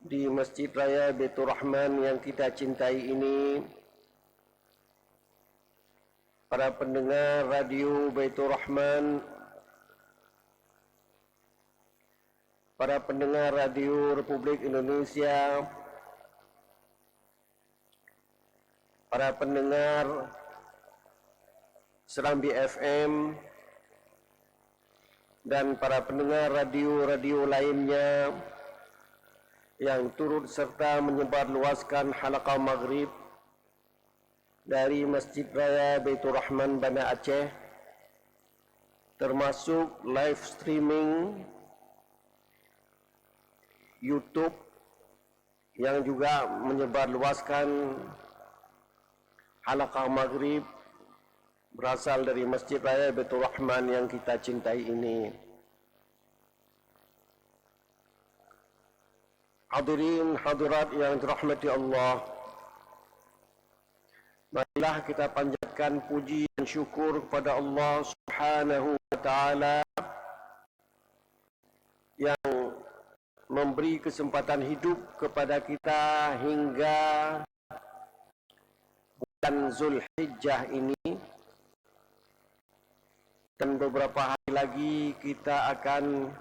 di Masjid Raya Baitur Rahman yang kita cintai ini, para pendengar radio Baitur Rahman, para pendengar radio Republik Indonesia, para pendengar Serambi FM, dan para pendengar radio-radio lainnya yang turut serta menyebarluaskan halaqah maghrib dari Masjid Raya Baitur Rahman Banda Aceh, termasuk live streaming YouTube yang juga menyebarluaskan halaqah maghrib berasal dari Masjid Raya Baitur Rahman yang kita cintai ini. Hadirin hadirat yang dirahmati Allah, marilah kita panjatkan puji dan syukur kepada Allah Subhanahu wa taala yang memberi kesempatan hidup kepada kita hingga bulan Zulhijjah ini. Dan beberapa hari lagi kita akan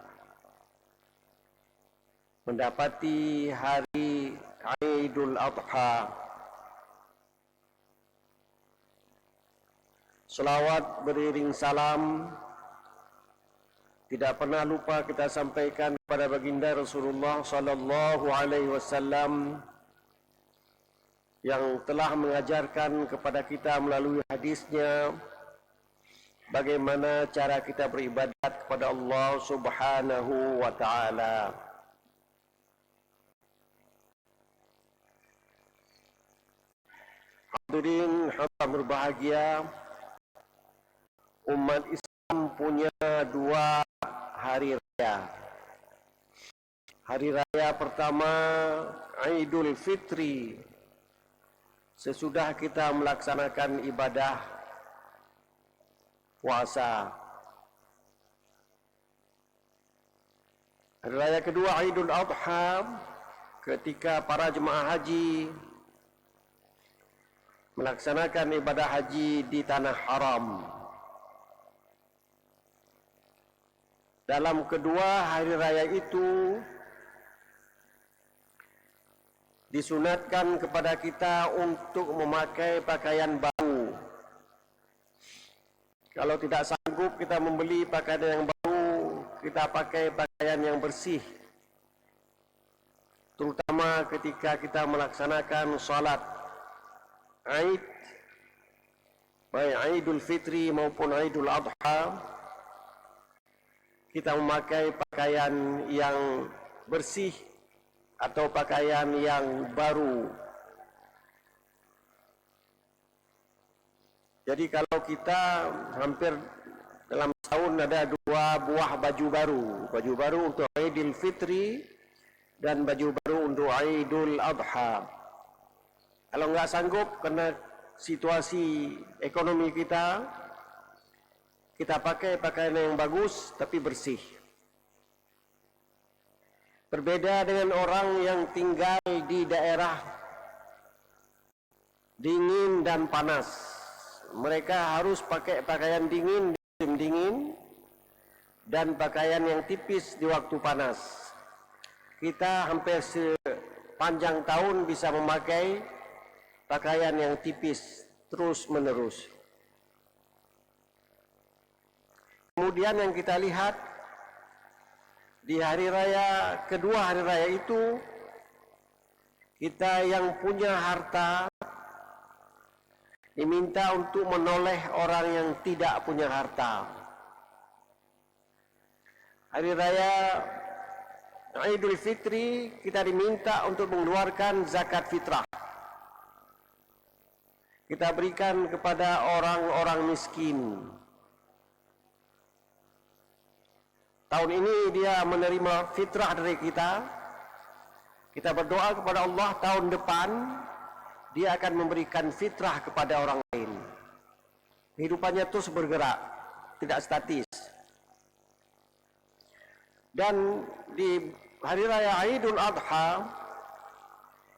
mendapati hari Aidul Adha. Selawat beriring salam tidak pernah lupa kita sampaikan kepada baginda Rasulullah sallallahu alaihi wasallam yang telah mengajarkan kepada kita melalui hadisnya bagaimana cara kita beribadat kepada Allah Subhanahu wa taala. Hadirin hadirat berbahagia, umat Islam punya dua hari raya. Hari raya pertama Aidul Fitri, sesudah kita melaksanakan ibadah puasa. Hari raya kedua Aidul Adha, ketika para jemaah haji melaksanakan ibadah haji di tanah haram. Dalam kedua hari raya itu disunatkan kepada kita untuk memakai pakaian baru. Kalau tidak sanggup kita membeli pakaian yang baru, kita pakai pakaian yang bersih. Terutama ketika kita melaksanakan salat Aid, baik Aidul Fitri maupun Aidul Adha, kita memakai pakaian yang bersih atau pakaian yang baru. Jadi kalau kita hampir dalam tahun ada dua buah baju baru. Baju baru untuk Aidul Fitri dan baju baru untuk Aidul Adha. Kalau enggak sanggup karena situasi ekonomi kita pakai pakaian yang bagus tapi bersih. Berbeda dengan orang yang tinggal di daerah dingin dan panas. Mereka harus pakai pakaian dingin di musim dingin dan pakaian yang tipis di waktu panas. Kita hampir sepanjang tahun bisa memakai pakaian yang tipis terus menerus. Kemudian yang kita lihat di hari raya, kedua hari raya itu, kita yang punya harta diminta untuk menoleh orang yang tidak punya harta. Hari raya Aidul Fitri kita diminta untuk mengeluarkan zakat fitrah. Kita berikan kepada orang-orang miskin. Tahun ini dia menerima fitrah dari kita. Kita berdoa kepada Allah tahun depan dia akan memberikan fitrah kepada orang lain. Kehidupannya terus bergerak, tidak statis. Dan di hari raya Aidul Adha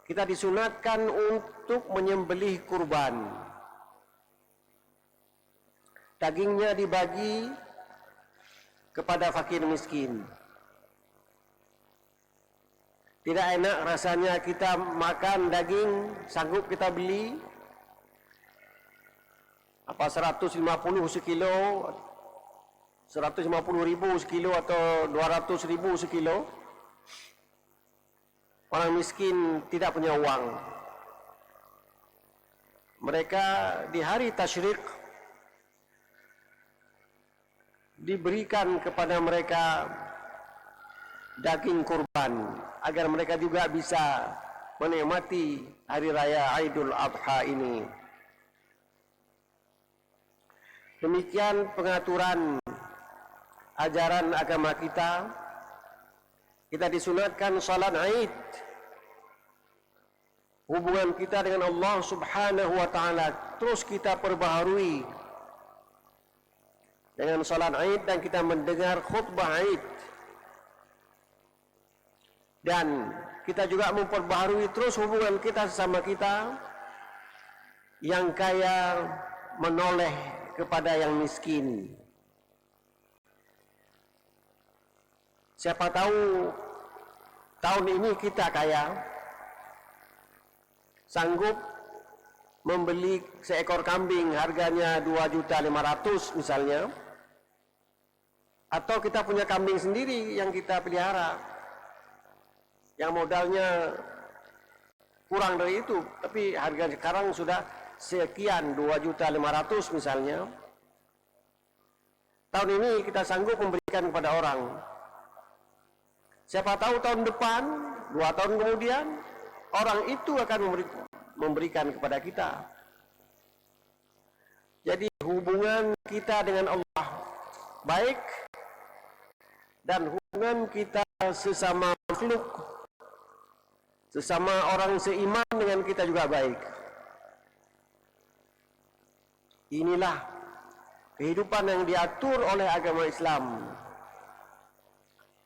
kita disunatkan untuk menyembelih kurban. Dagingnya dibagi kepada fakir miskin. Tidak enak rasanya kita makan daging, sanggup kita beli apa 150 sekilo, 150.000 sekilo atau 200.000 sekilo. Orang miskin tidak punya uang. Mereka di hari tasyrik diberikan kepada mereka daging kurban agar mereka juga bisa menikmati hari raya Aidul Adha ini. Demikian pengaturan ajaran agama kita. Kita disunatkan salat Aid. Hubungan kita dengan Allah Subhanahu wa taala terus kita perbaharui dengan salat Aid dan kita mendengar khutbah Aid. Dan kita juga memperbaharui terus hubungan kita sesama kita yang kaya menoleh kepada yang miskin. Siapa tahu tahun ini kita kaya, sanggup membeli seekor kambing harganya 2.500.000 misalnya, atau kita punya kambing sendiri yang kita pelihara, yang modalnya kurang dari itu, tapi harga sekarang sudah sekian 2.500.000 misalnya. Tahun ini kita sanggup memberikan kepada orang. Siapa tahu tahun depan, 2 tahun kemudian, orang itu akan memberikan kepada kita. Jadi hubungan kita dengan Allah baik, dan hubungan kita sesama makhluk, sesama orang seiman dengan kita juga baik. Inilah kehidupan yang diatur oleh agama Islam.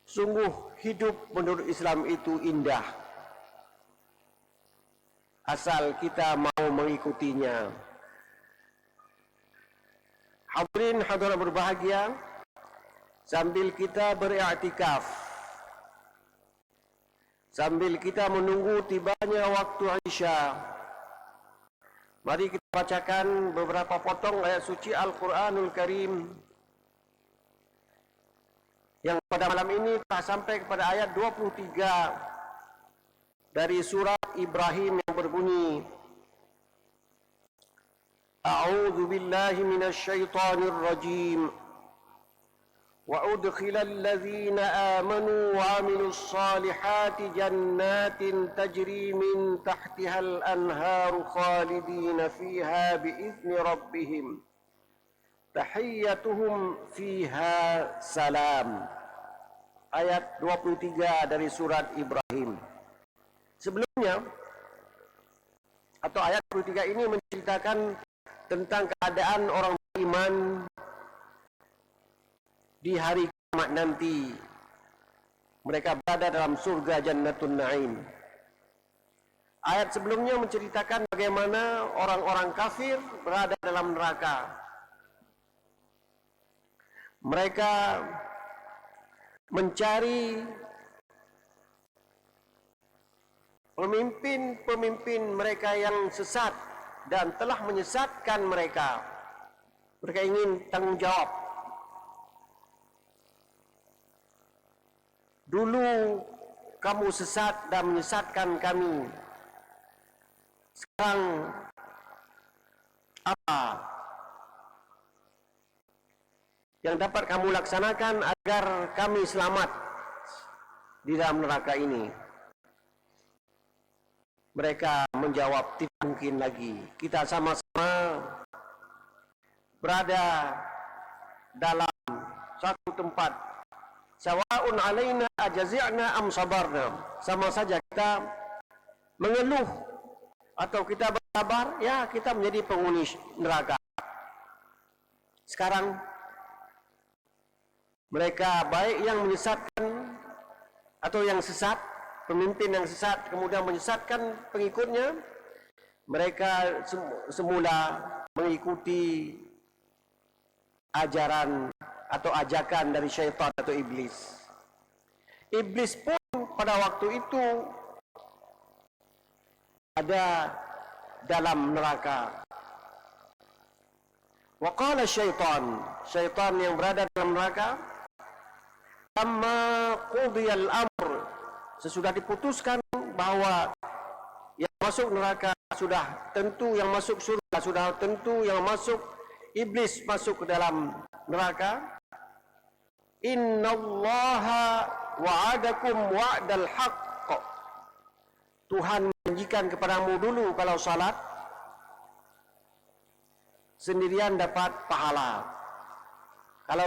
Sungguh hidup menurut Islam itu indah, asal kita mau mengikutinya. Hadirin hadirat berbahagia, sambil kita beriktikaf, sambil kita menunggu tibanya waktu Isya, mari kita bacakan beberapa potong ayat suci Al-Quranul Karim yang pada malam ini telah sampai kepada ayat 23 dari surat Ibrahim yang berbunyi, A'udzu billahi minasy syaithanir rajim. Wa udkhilal ladzina amanu wa 'amilus salihati jannatin tajri min tahtihal anharu khalidina fiha bi'izni rabbihim. Tahiyyatuhum fiha salam. Ayat 23 dari surat Ibrahim. Sebelumnya, atau ayat 23 ini menceritakan tentang keadaan orang beriman di hari kiamat nanti. Mereka berada dalam surga Jannatun Na'im. Ayat sebelumnya menceritakan bagaimana orang-orang kafir berada dalam neraka. Mereka mencari pemimpin-pemimpin mereka yang sesat dan telah menyesatkan mereka. Mereka ingin tanggung jawab. Dulu kamu sesat dan menyesatkan kami. Sekarang apa yang dapat kamu laksanakan agar kami selamat di dalam neraka ini? Mereka menjawab, tidak mungkin lagi. Kita sama-sama berada dalam satu tempat. Sawa'un alaina ajazi'na am sabarna. Sama saja kita mengeluh atau kita bersabar, ya kita menjadi penghuni neraka. Sekarang mereka baik yang menyesatkan atau yang sesat, pemimpin yang sesat kemudian menyesatkan pengikutnya, mereka semula mengikuti ajaran atau ajakan dari syaitan atau iblis. Iblis pun pada waktu itu ada dalam neraka. Wa qala syaitan yang berada dalam neraka, amma qudiyal amr, sesudah diputuskan bahwa yang masuk neraka sudah tentu, yang masuk surga sudah tentu, yang masuk iblis masuk ke dalam neraka. Innallaha wa'adakum wa'dal haqq, Tuhan menjanjikan kepadamu dulu kalau salat sendirian dapat pahala, kalau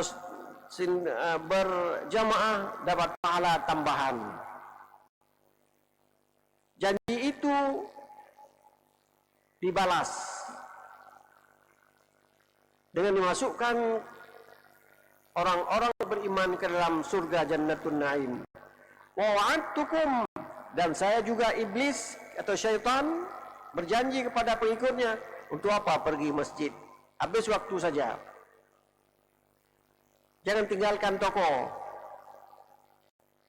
berjamaah dapat pahala tambahan. Janji itu dibalas dengan dimasukkan orang-orang beriman ke dalam surga Jannatun Naim. Wa wa'adtukum, dan saya juga iblis atau syaitan berjanji kepada pengikutnya, untuk apa pergi masjid? Habis waktu saja. Jangan tinggalkan toko.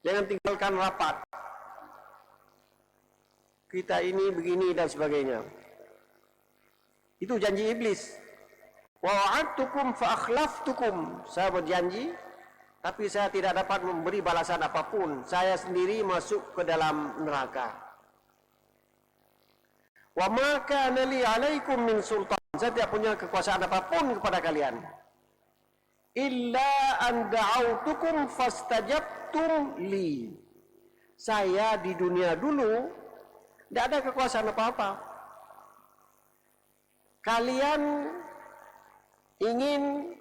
Jangan tinggalkan rapat. Kita ini begini dan sebagainya. Itu janji iblis. Wa wa'adtukum fa akhlaftukum, saya berjanji tapi saya tidak dapat memberi balasan apapun. Saya sendiri masuk ke dalam neraka. Wa ma kana li 'alaikum min sultan, saya tidak punya kekuasaan apapun kepada kalian. Illa an da'autukum fastajabtum li, saya di dunia dulu tidak ada kekuasaan apa-apa. Kalian ingin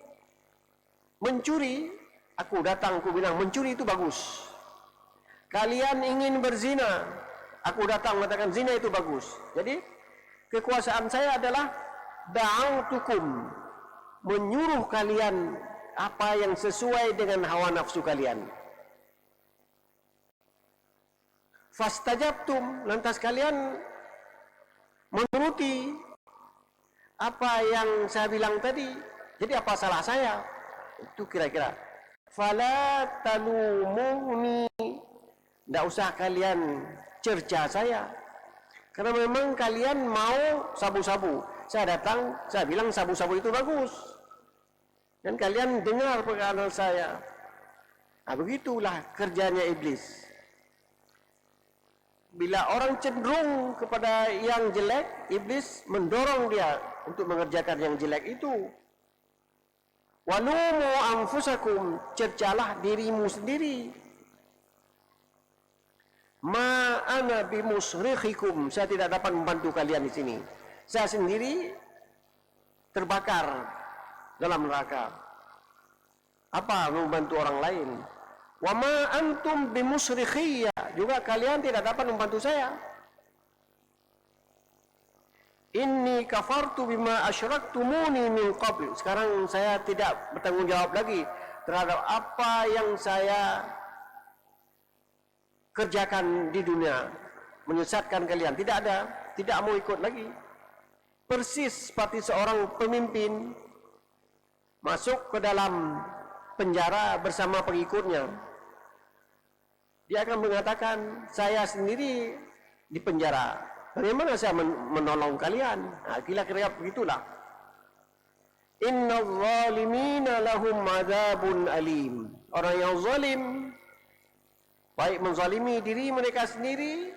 mencuri, aku datang, aku bilang mencuri itu bagus. Kalian ingin berzina, aku datang mengatakan zina itu bagus. Jadi kekuasaan saya adalah da'autukum, menyuruh kalian apa yang sesuai dengan hawa nafsu kalian. Fastajabtum, lantas kalian menuruti apa yang saya bilang tadi. Jadi apa salah saya? Itu kira-kira. Fala talumuni, tidak usah kalian cerca saya, karena memang kalian mau sabu-sabu. Saya datang, saya bilang sabu-sabu itu bagus, dan kalian dengar perkataan saya. Nah, begitulah kerjanya iblis. Bila orang cenderung kepada yang jelek, iblis mendorong dia untuk mengerjakan yang jelek itu. Walumu anfusakum, cercalah dirimu sendiri. Ma ana bimusrikhikum, saya tidak dapat membantu kalian di sini. Saya sendiri terbakar dalam neraka. Apa membantu orang lain? Wa ma antum bimusrikhiyya, juga kalian tidak dapat membantu saya. Inni kafartu bima asyraktumuni min qabl, sekarang saya tidak bertanggung jawab lagi terhadap apa yang saya kerjakan di dunia, menyesatkan kalian. Tidak ada, tidak mau ikut lagi. Persis seperti seorang pemimpin masuk ke dalam penjara bersama pengikutnya. Dia akan mengatakan, saya sendiri di penjara, bagaimana saya menolong kalian? Nah, kira-kira begitulah. Innal zalimina lahum adzabun alim. Orang yang zalim, baik menzalimi diri mereka sendiri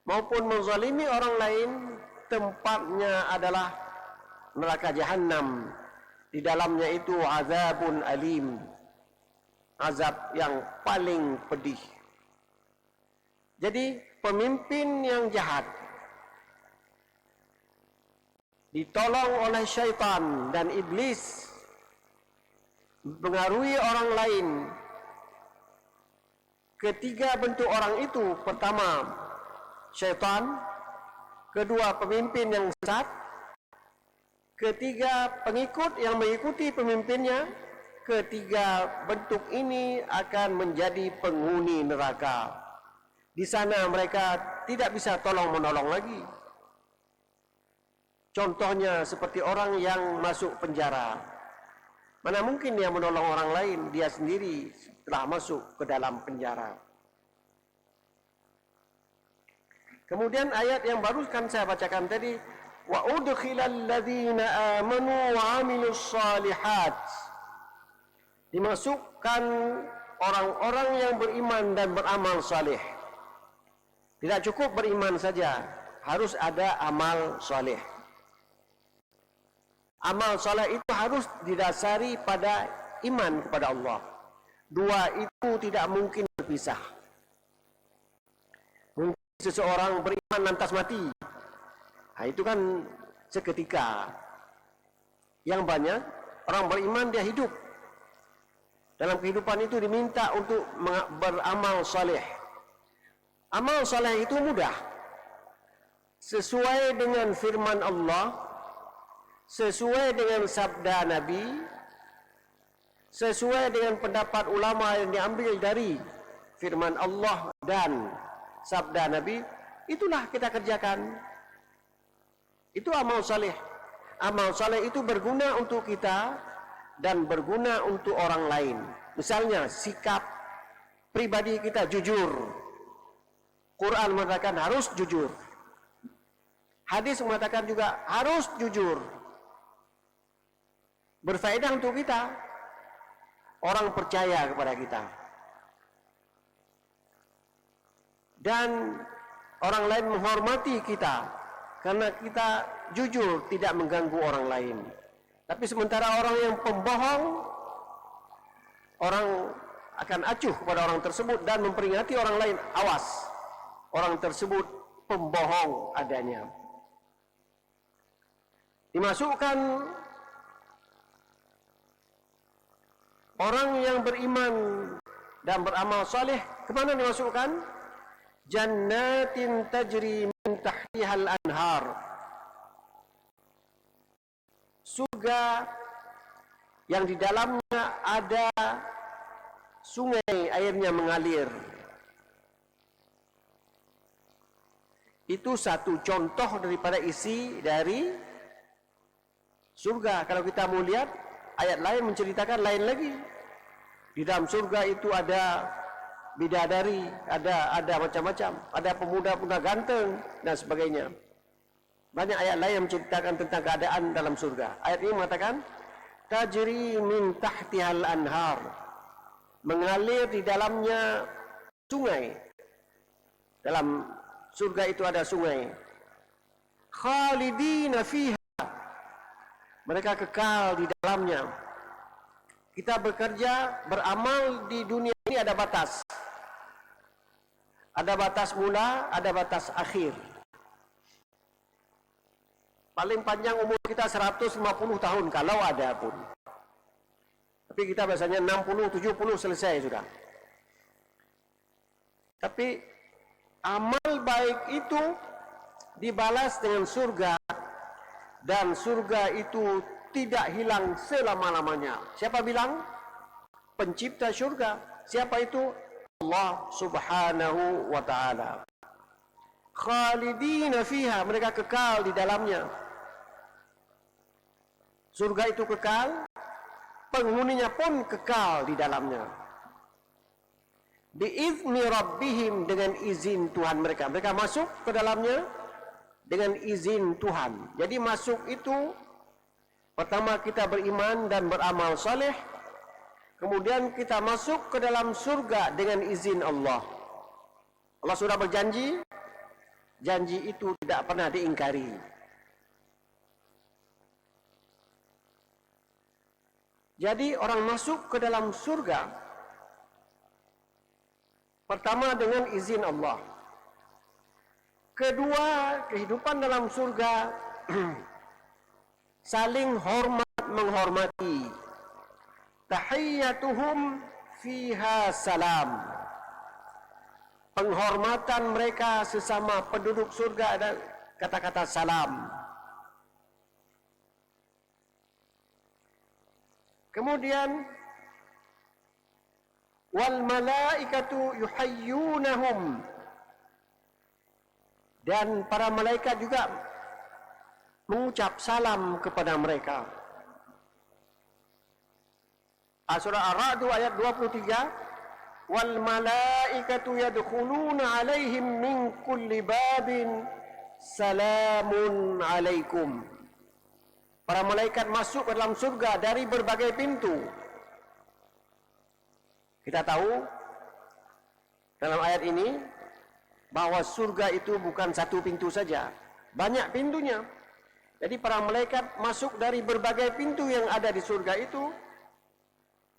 maupun menzalimi orang lain, tempatnya adalah neraka jahanam. Di dalamnya itu azabun alim, azab yang paling pedih. Jadi pemimpin yang jahat ditolong oleh syaitan dan iblis, mengaruhi orang lain. Ketiga bentuk orang itu, pertama syaitan, kedua pemimpin yang sesat, ketiga pengikut yang mengikuti pemimpinnya. Ketiga bentuk ini akan menjadi penghuni neraka. Di sana mereka tidak bisa tolong-menolong lagi. Contohnya seperti orang yang masuk penjara. Mana mungkin dia menolong orang lain, dia sendiri telah masuk ke dalam penjara. Kemudian ayat yang baru kan saya bacakan tadi, wa udkhilal ladzina amanu wa amilus shalihat. Dimasukkan orang-orang yang beriman dan beramal saleh. Tidak cukup beriman saja, harus ada amal saleh. Amal saleh itu harus didasari pada iman kepada Allah. Dua itu tidak mungkin berpisah. Mungkin seseorang beriman lantas mati. Nah, itu kan seketika. Yang banyak orang beriman dia hidup. Dalam kehidupan itu diminta untuk beramal saleh. Amal saleh itu mudah. Sesuai dengan firman Allah, sesuai dengan sabda Nabi, sesuai dengan pendapat ulama yang diambil dari firman Allah dan sabda Nabi, itulah kita kerjakan. Itu amal saleh. Amal saleh itu berguna untuk kita dan berguna untuk orang lain. Misalnya sikap pribadi kita jujur. Quran mengatakan harus jujur. Hadis mengatakan juga harus jujur. Berfaedah untuk kita. Orang percaya kepada kita. Dan orang lain menghormati kita karena kita jujur, tidak mengganggu orang lain. Tapi sementara orang yang pembohong, orang akan acuh kepada orang tersebut dan memperingati orang lain, awas, orang tersebut pembohong adanya. Dimasukkan orang yang beriman dan beramal saleh, kemana dimasukkan? Jannatin tajri min tahtihal anhar. Surga yang di dalamnya ada sungai airnya mengalir. Itu satu contoh daripada isi dari surga. Kalau kita mau lihat, ayat lain menceritakan lain lagi. Di dalam surga itu ada bidadari, ada macam-macam, ada pemuda-pemuda ganteng dan sebagainya. Banyak ayat lain yang menceritakan tentang keadaan dalam surga. Ayat ini mengatakan tajri min tahtihal anhar, mengalir di dalamnya sungai. Dalam surga itu ada sungai. Khalidina fiha, mereka kekal di dalamnya. Kita bekerja, beramal di dunia ini ada batas. Ada batas mula, ada batas akhir. Paling panjang umur kita 150 tahun kalau ada pun. Tapi kita biasanya 60, 70 selesai sudah. Tapi amal baik itu dibalas dengan surga, dan surga itu tidak hilang selama-lamanya. Siapa bilang? Pencipta surga. Siapa itu? Allah Subhanahu wa ta'ala. Khalidina fiha, mereka kekal di dalamnya. Surga itu kekal, penghuninya pun kekal di dalamnya. Biizni rabbihim, dengan izin Tuhan mereka. Mereka masuk ke dalamnya dengan izin Tuhan. Jadi masuk itu, pertama kita beriman dan beramal saleh. Kemudian kita masuk ke dalam surga dengan izin Allah. Allah sudah berjanji, janji itu tidak pernah diingkari. Jadi orang masuk ke dalam surga, pertama dengan izin Allah. Kedua, kehidupan dalam surga saling hormat menghormati. Tahiyyatuhum fiha salam. Penghormatan mereka sesama penduduk surga ada kata-kata salam. Kemudian wal malaikatu yuhayyunahum Dan para malaikat juga mengucap salam kepada mereka. Surah Ar-Ra'd ayat 23, wal malaikatu yadkhuluna 'alaihim min kulli babin salamun 'alaikum. Para malaikat masuk ke dalam surga dari berbagai pintu. Kita tahu dalam ayat ini bahawa surga itu bukan satu pintu saja, banyak pintunya. Jadi para malaikat masuk dari berbagai pintu yang ada di surga itu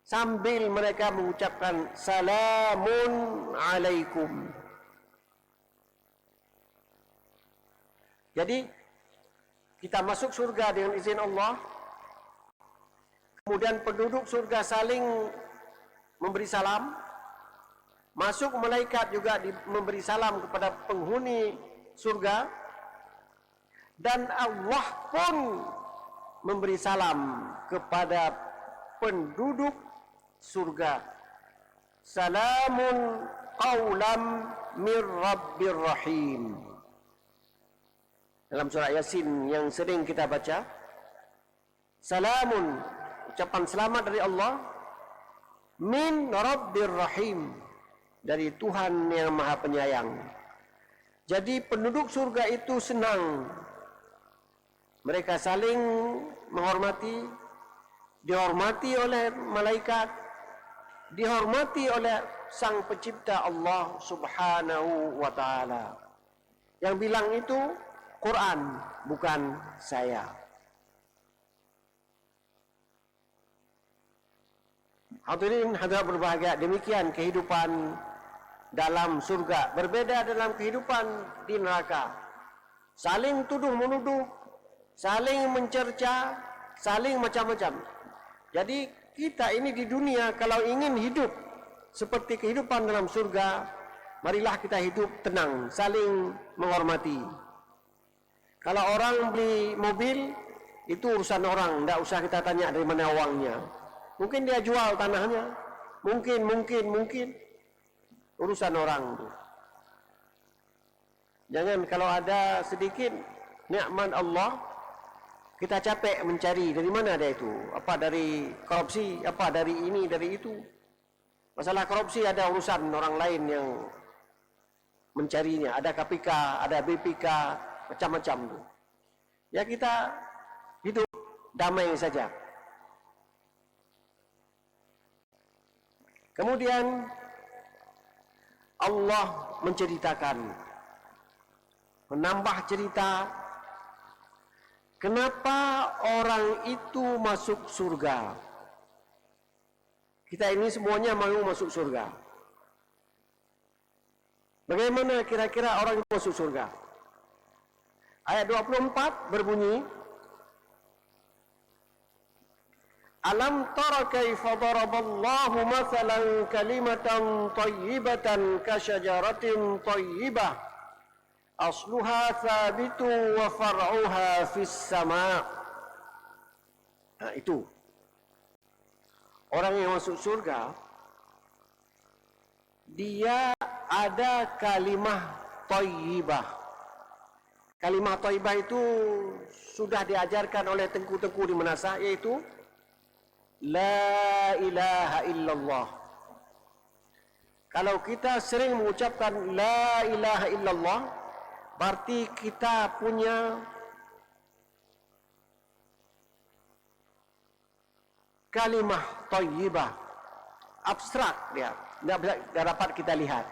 sambil mereka mengucapkan salamun alaikum. Jadi kita masuk surga dengan izin Allah. Kemudian penduduk surga saling memberi salam. Masuk malaikat juga memberi salam kepada penghuni surga. Dan Allah pun memberi salam kepada penduduk surga. Salamun qawlam mir rabbir rahim. Dalam surah Yasin yang sering kita baca, salamun, ucapan selamat dari Allah, min rabbir rahim, dari Tuhan yang Maha Penyayang. Jadi penduduk surga itu senang. Mereka saling menghormati, dihormati oleh malaikat, dihormati oleh Sang Pencipta Allah Subhanahu wa Ta'ala. Yang bilang itu Quran, bukan saya. Hadirin hadirat berbahagia, demikian kehidupan dalam surga. Berbeda dalam kehidupan di neraka. Saling tuduh menuduh, saling mencerca, saling macam-macam. Jadi kita ini di dunia kalau ingin hidup seperti kehidupan dalam surga, marilah kita hidup tenang, saling menghormati. Kalau orang beli mobil, itu urusan orang, tidak usah kita tanya dari mana uangnya. Mungkin dia jual tanahnya, mungkin urusan orang itu. Jangan kalau ada sedikit nikmat Allah, kita capek mencari dari mana ada itu. Apa dari korupsi, apa dari ini, dari itu. Masalah korupsi ada urusan orang lain yang mencarinya. Ada KPK, ada BPK, macam-macam tu. Ya kita hidup damai saja. Kemudian Allah menceritakan, menambah cerita kenapa orang itu masuk surga. Kita ini semuanya mau masuk surga. Bagaimana kira-kira orang itu masuk surga? Ayat 24 berbunyi, Alam tara kaifa daraballahu mathalan kalimatan tayyibatan kasyajaratin tayyibah asluha thabitu wa far'uha fis sama'. Nah, itu. Orang yang masuk surga, dia ada kalimah tayyibah. Kalimah thayyibah itu sudah diajarkan oleh tengku-tengku di Manasah, yaitu La ilaha illallah. Kalau kita sering mengucapkan La ilaha illallah, berarti kita punya kalimah thayyibah. Abstrak dia, tidak dapat kita lihat.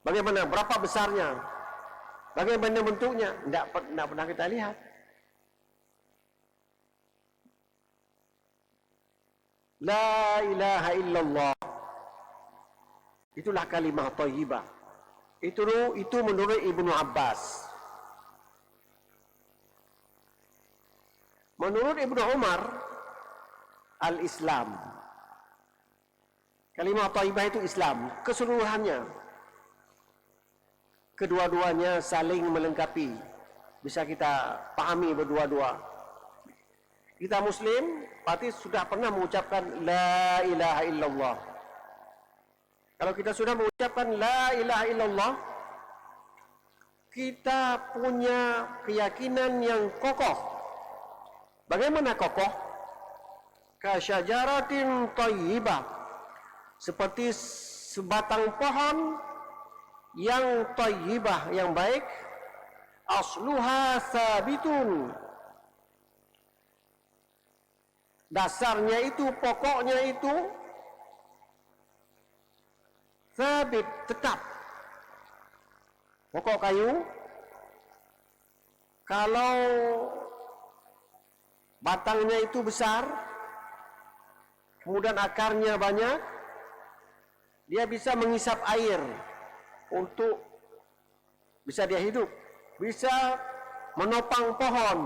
Bagaimana, berapa besarnya, bagaimana bentuknya, tidak pernah kita lihat. La ilaha illallah. Itulah kalimah thayyibah. Itu menurut Ibnu Abbas. Menurut Ibnu Umar, al-Islam. Kalimah thayyibah itu Islam keseluruhannya. Kedua-duanya saling melengkapi. Bisa kita pahami berdua-dua. Kita Muslim pasti sudah pernah mengucapkan La ilaha illallah. Kalau kita sudah mengucapkan La ilaha illallah, kita punya keyakinan yang kokoh. Bagaimana kokoh? Kasyajaratin thayyibah, seperti sebatang pohon yang thayyibah, yang baik, asluha sabitun, dasarnya itu, pokoknya itu sabit, tetap. Pokok kayu, kalau batangnya itu besar, kemudian akarnya banyak, dia bisa mengisap air untuk bisa dia hidup, bisa menopang pohon.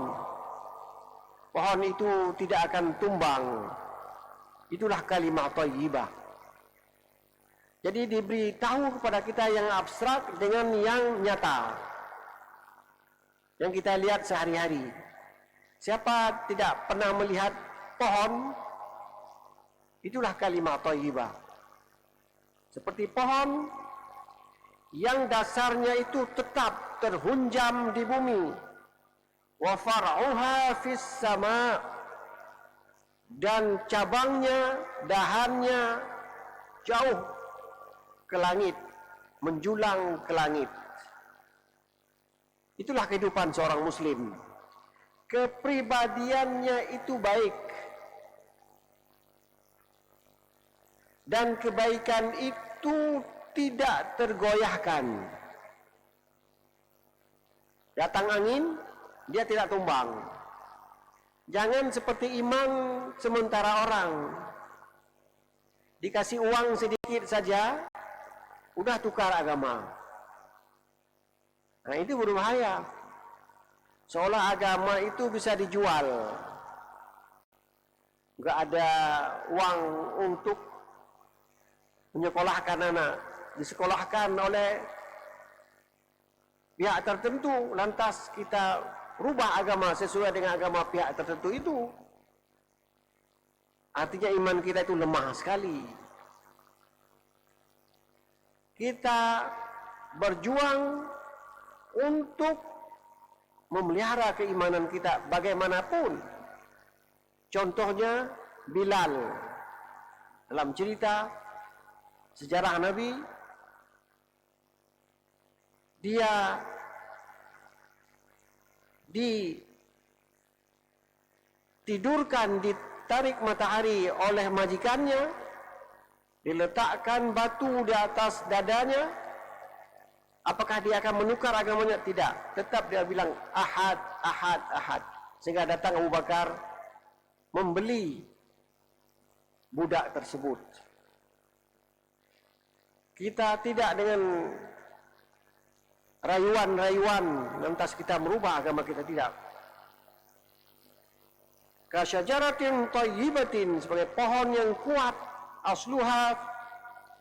Pohon itu tidak akan tumbang. Itulah kalimat thayyibah. Jadi diberitahu kepada kita yang abstrak dengan yang nyata, yang kita lihat sehari-hari. Siapa tidak pernah melihat pohon? Itulah kalimat thayyibah. Seperti pohon yang dasarnya itu tetap terhunjam di bumi, wa far'uha fis sama, dan cabangnya, dahannya jauh ke langit, menjulang ke langit. Itulah kehidupan seorang muslim. Kepribadiannya itu baik, dan kebaikan itu tidak tergoyahkan. Datang angin, dia tidak tumbang. Jangan seperti imam sementara orang, dikasih uang sedikit saja udah tukar agama. Nah, itu berbahaya. Seolah agama itu bisa dijual. Enggak ada uang untuk menyekolahkan anak, disekolahkan oleh pihak tertentu, lantas kita rubah agama sesuai dengan agama pihak tertentu itu. Artinya iman kita itu lemah sekali. Kita berjuang untuk memelihara keimanan kita bagaimanapun. Contohnya Bilal dalam cerita sejarah Nabi, dia ditidurkan, ditarik matahari oleh majikannya, diletakkan batu di atas dadanya. Apakah dia akan menukar agamanya? Tidak. Tetap dia bilang ahad, ahad, ahad. Sehingga datang Abu Bakar membeli budak tersebut. Kita tidak dengan rayuan-rayuan lantas kita merubah agama kita, tidak. Kasyajaratin thayyibatin, sebagai pohon yang kuat, asluha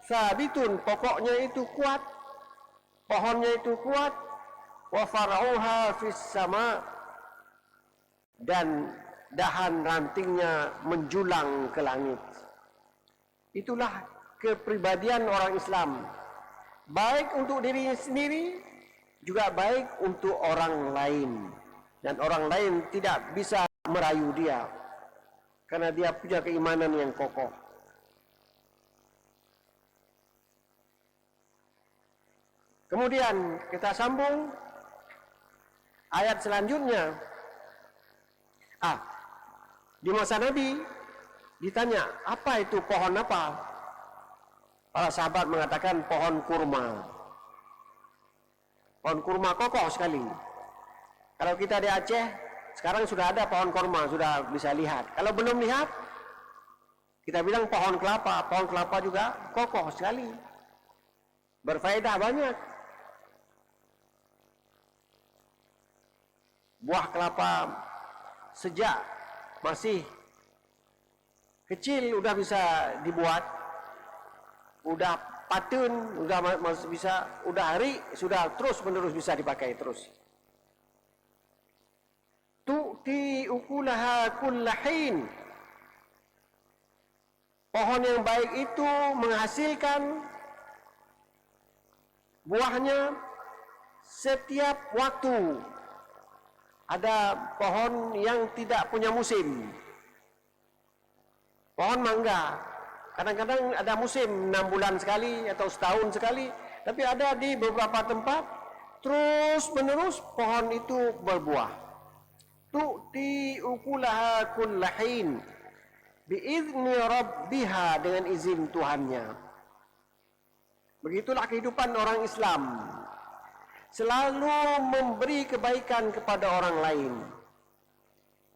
sabitun, pokoknya itu kuat, pohonnya itu kuat, wa far'uha fis sama, dan dahan rantingnya menjulang ke langit. Itulah kepribadian orang Islam, baik untuk diri sendiri, juga baik untuk orang lain, dan orang lain tidak bisa merayu dia karena dia punya keimanan yang kokoh. Kemudian kita sambung ayat selanjutnya. Di masa Nabi ditanya, apa itu pohon apa? Para sahabat mengatakan pohon kurma. Pohon kurma kokoh sekali. Kalau kita di Aceh, sekarang sudah ada pohon kurma, sudah bisa lihat. Kalau belum lihat, kita bilang pohon kelapa. Pohon kelapa juga kokoh sekali, berfaedah banyak. Buah kelapa sejak masih kecil udah bisa dibuat, udah patun, udah bisa, udah hari, sudah terus menerus bisa dipakai terus. Tu'ti ukulaha kullahin, pohon yang baik itu menghasilkan buahnya setiap waktu. Ada pohon yang tidak punya musim. Pohon mangga, kadang-kadang ada musim 6 bulan sekali atau setahun sekali. Tapi ada di beberapa tempat terus menerus pohon itu berbuah. Tu'ti ukulaha kullahin biizni rabbiha, dengan izin Tuhannya. Begitulah kehidupan orang Islam. Selalu memberi kebaikan kepada orang lain.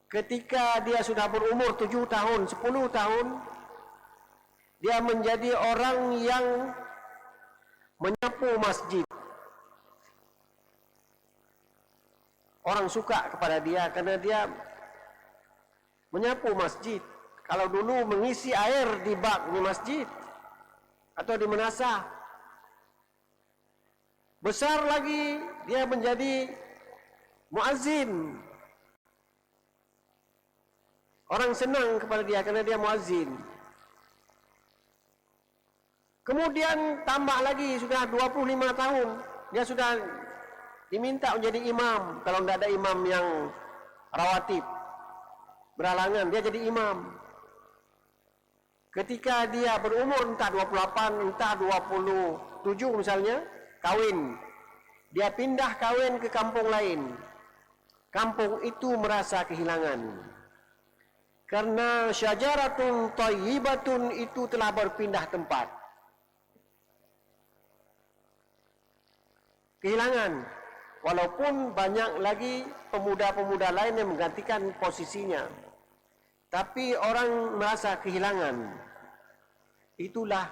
Ketika dia sudah berumur 7 tahun, 10 tahun, dia menjadi orang yang menyapu masjid. Orang suka kepada dia karena dia menyapu masjid. Kalau dulu mengisi air di bak di masjid atau di menasah, besar lagi dia menjadi muazzin. Orang senang kepada dia karena dia muazzin. Kemudian tambah lagi, sudah 25 tahun, dia sudah diminta menjadi imam. Kalau tidak ada imam yang rawatib, berhalangan, dia jadi imam. Ketika dia berumur entah 28, entah 27 misalnya, kawin. Dia pindah kawin ke kampung lain. Kampung itu merasa kehilangan. Karena syajaratun thayyibatun itu telah berpindah tempat. Kehilangan. Walaupun banyak lagi pemuda-pemuda lain yang menggantikan posisinya. Tapi orang merasa kehilangan. Itulah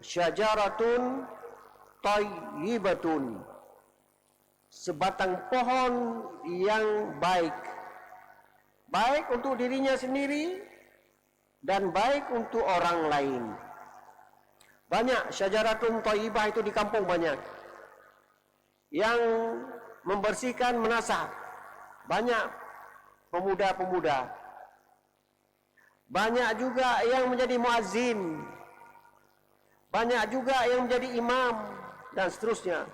syajaratun thayyibatun. Sebatang pohon yang baik. Baik untuk dirinya sendiri dan baik untuk orang lain. Banyak syajaratun thayyibah itu di kampung banyak. Yang membersihkan menasah. Banyak pemuda-pemuda. Banyak juga yang menjadi muazzin. Banyak juga yang menjadi imam dan seterusnya.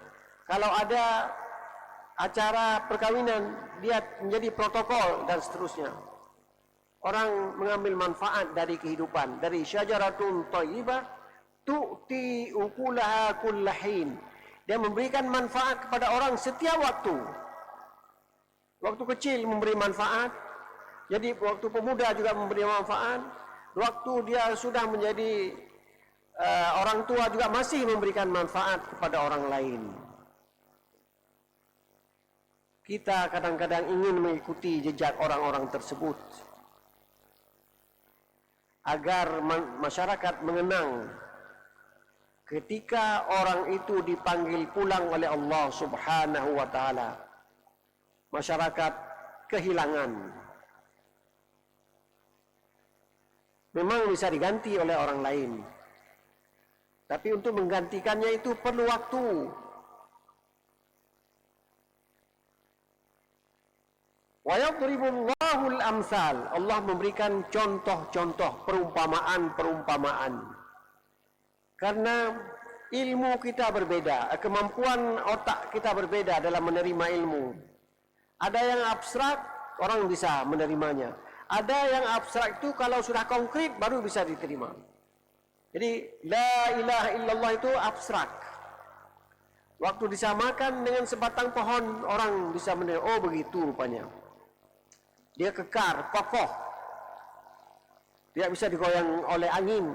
Kalau ada acara perkawinan, dia menjadi protokol dan seterusnya. Orang mengambil manfaat dari kehidupan, dari syajaratun thayyibah tu'ti ukulaha kullahin. Dia memberikan manfaat kepada orang setiap waktu. Waktu kecil memberi manfaat, jadi waktu pemuda juga memberi manfaat. Waktu dia sudah menjadi orang tua juga masih memberikan manfaat kepada orang lain. Kita kadang-kadang ingin mengikuti jejak orang-orang tersebut agar masyarakat mengenang ketika orang itu dipanggil pulang oleh Allah Subhanahu wa taala. Masyarakat kehilangan. Memang bisa diganti oleh orang lain. Tapi untuk menggantikannya itu perlu waktu. Wa yadribullahu al-amsal. Allah memberikan contoh-contoh, perumpamaan-perumpamaan. Karena ilmu kita berbeda, kemampuan otak kita berbeda dalam menerima ilmu. Ada yang abstrak, orang bisa menerimanya. Ada yang abstrak itu kalau sudah konkret baru bisa diterima. Jadi la ilaha illallah itu abstrak. Waktu disamakan dengan sebatang pohon, orang bisa menerima, oh begitu rupanya. Dia kekar, kokoh. Tidak bisa digoyang oleh angin.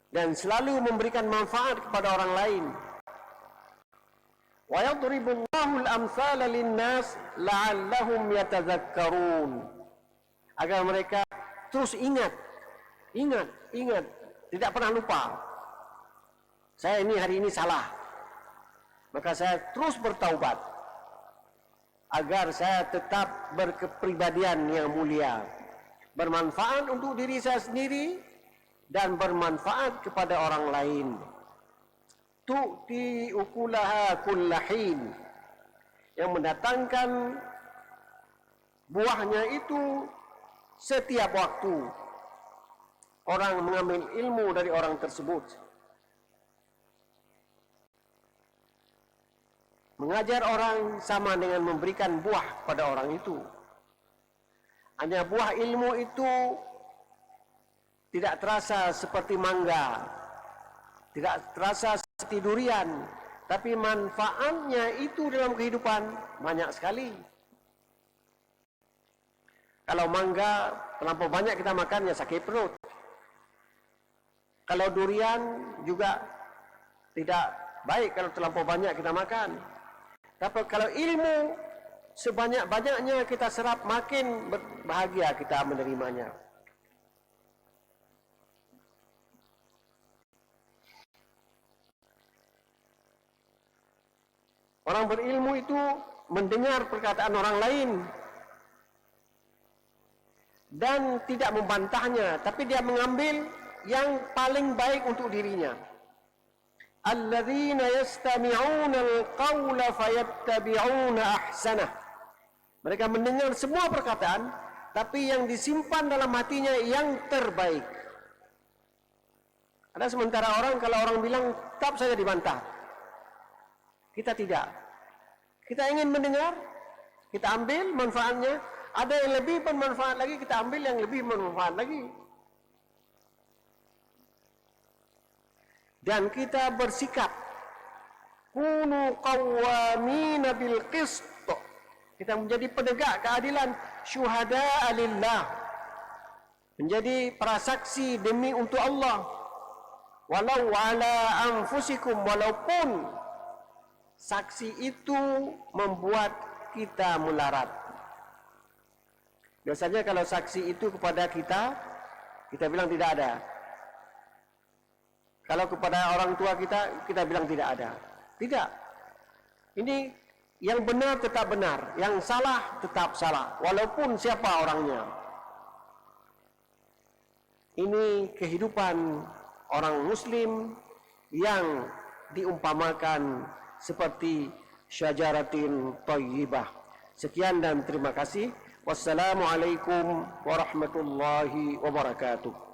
Dan selalu memberikan manfaat kepada orang lain. Wa yadribullahu al-amsala lin-nas la'allahum yatadhakkarun. Agar mereka terus ingat, tidak pernah lupa. Saya ini hari ini salah. Maka saya terus bertaubat agar saya tetap berkepribadian yang mulia, bermanfaat untuk diri saya sendiri dan bermanfaat kepada orang lain. Tu'ti ukulaha kullahin, yang mendatangkan buahnya itu setiap waktu. Orang mengambil ilmu dari orang tersebut. Mengajar orang sama dengan memberikan buah pada orang itu. Hanya buah ilmu itu tidak terasa seperti mangga, tidak terasa seperti durian, tapi manfaatnya itu dalam kehidupan banyak sekali. Kalau mangga terlampau banyak kita makan, ya sakit perut. Kalau durian juga tidak baik kalau terlampau banyak kita makan. Tapi kalau ilmu sebanyak-banyaknya kita serap, makin bahagia kita menerimanya. Orang berilmu itu mendengar perkataan orang lain dan tidak membantahnya, tapi dia mengambil yang paling baik untuk dirinya. Alladzina yastami'una al-qawla fayattabi'una ahsanah. Mereka mendengar semua perkataan, tapi yang disimpan dalam hatinya yang terbaik. Ada sementara orang, kalau orang bilang tetap saja dibantah. Kita tidak. Kita ingin mendengar, kita ambil manfaatnya. Ada yang lebih bermanfaat lagi, kita ambil yang lebih bermanfaat lagi. Dan kita bersikap kunu qawwamina bil qist. Kita menjadi penegak keadilan, syuhada'a lillah. Menjadi prasaksi demi untuk Allah. Walau ala anfusikum, walaupun saksi itu membuat kita melarat. Biasanya kalau saksi itu kepada kita, kita bilang tidak ada. Kalau kepada orang tua kita, kita bilang tidak ada. Tidak. Ini yang benar tetap benar, yang salah tetap salah, walaupun siapa orangnya. Ini kehidupan orang Muslim yang diumpamakan seperti syajaratin thayyibah. Sekian dan terima kasih. Wassalamualaikum warahmatullahi wabarakatuh.